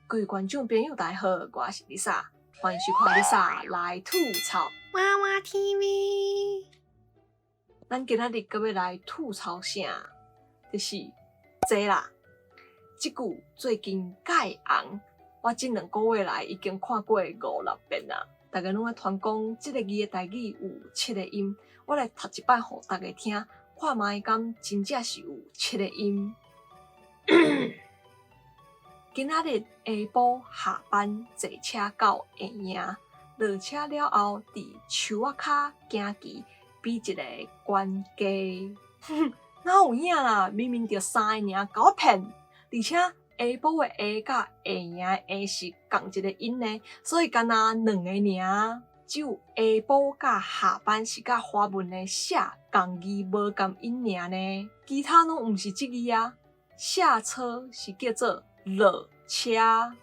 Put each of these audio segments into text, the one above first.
各位观众朋友大家好，我是 Lisa， 欢迎收看 Lisa 来吐槽娃娃 TV。咱今仔日搁要来吐槽啥？就是这啦。这句最近介红，我这2个月来已经看过5-6遍啦。大家拢在传讲这个字的台语有7个音，我来读一摆互大家听，看卖敢真正是有7个音。今仔日下晡下班坐车到下营，落车了后，伫树仔骹行骑，比一个悬鸡。哪有影啦？明明就3个尔，甲我骗！而且下晡的下甲下营的下是共一个音呢，所以干那2个尔。只有下晡甲下班是甲华文的下共字无共音尔呢，其他拢毋是这字啊。下车是叫做落车，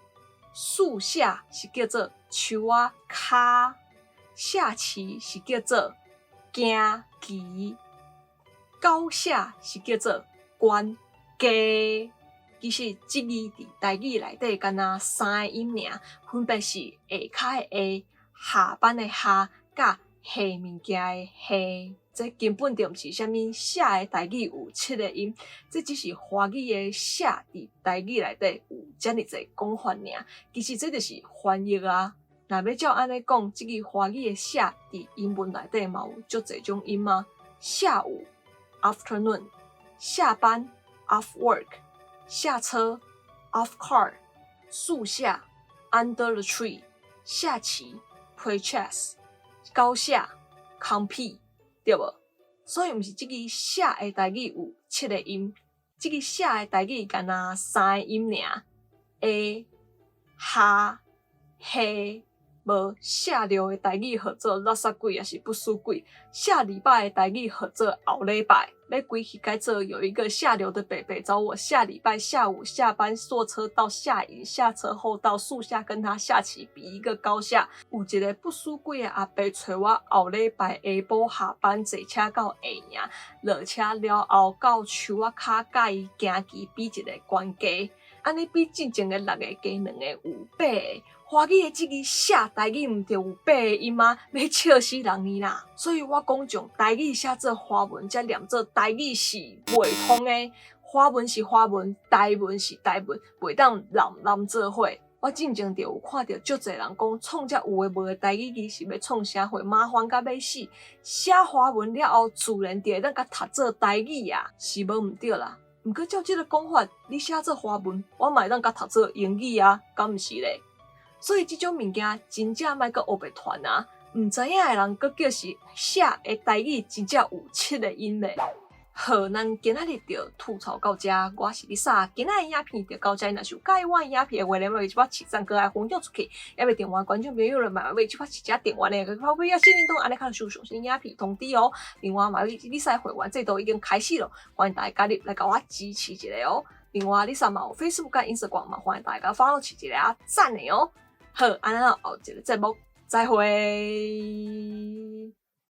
树下是叫做树仔骹，下棋是叫做行棋，高下是叫做悬鸡。其实这字伫台语内底干那3个音尔，分别是下骹的下，下班的下，甲下物件的下。这根本就毋是啥物下的台语有7个音，这只是华语的下伫台语内底有遮尔侪讲法尔。其实这就是翻译啊。若要照安尼讲，这个华语的下伫英文内底嘛有足侪种音啊。下午 afternoon， 下班 off work， 下车 off car， 树下 under the tree， 下棋 play chess， 高下 compete。对无？所以毋是这个下的台语有7个音，这个下的台语干那3个音尔，下、下，无下流的台语号做垃圾鬼，也是不输鬼。下礼拜的台语号做后礼拜，要归去改做有一个下流的北北找我下礼拜下午下班坐车到下营，下车后到树下跟他下棋比一个高下。有一个不输鬼的阿伯找我后礼拜下晡下班坐车到下营，落车了后到树仔骹甲伊行棋比一个悬鸡，安尼比进前的6个加2个有8个。华语的这个下台语毋就有8个音吗？要笑死人呢啦！所以我讲将台语写做华文，才念做台语是袂通的。华文是华文，台文是台文，袂当连做伙。我进前就有看到足侪人讲，创遮有诶无诶台语字是要创啥货，麻烦甲要死。写华文了后，自然就会当甲读做台语啊，是无毋对啦。毋过照即个讲法，你写做华文，我嘛会当甲读做英语啊，敢毋是咧？所以这种物件真正莫阁学白传啊！毋知影的人阁叫是写的台语真正有7个音咧。好，咱今仔日就吐槽到这，我是 Lisa， 今仔日影片就到这，若是有介意我影片的话，连为一把起赞歌来分享出去，也要电话观众朋友们买为一把起价电话呢，个跑尾啊，新年通安尼看收上新影片通知哦。另外买为 Lisa 会员制度已经开始了，欢迎大家加入来甲我支持一下哦。另外 Lisa 嘛有 Facebook 甲 Instagram 嘛，欢迎大家 follow 一下啊，赞的哦。好，安尼后一个节目再会。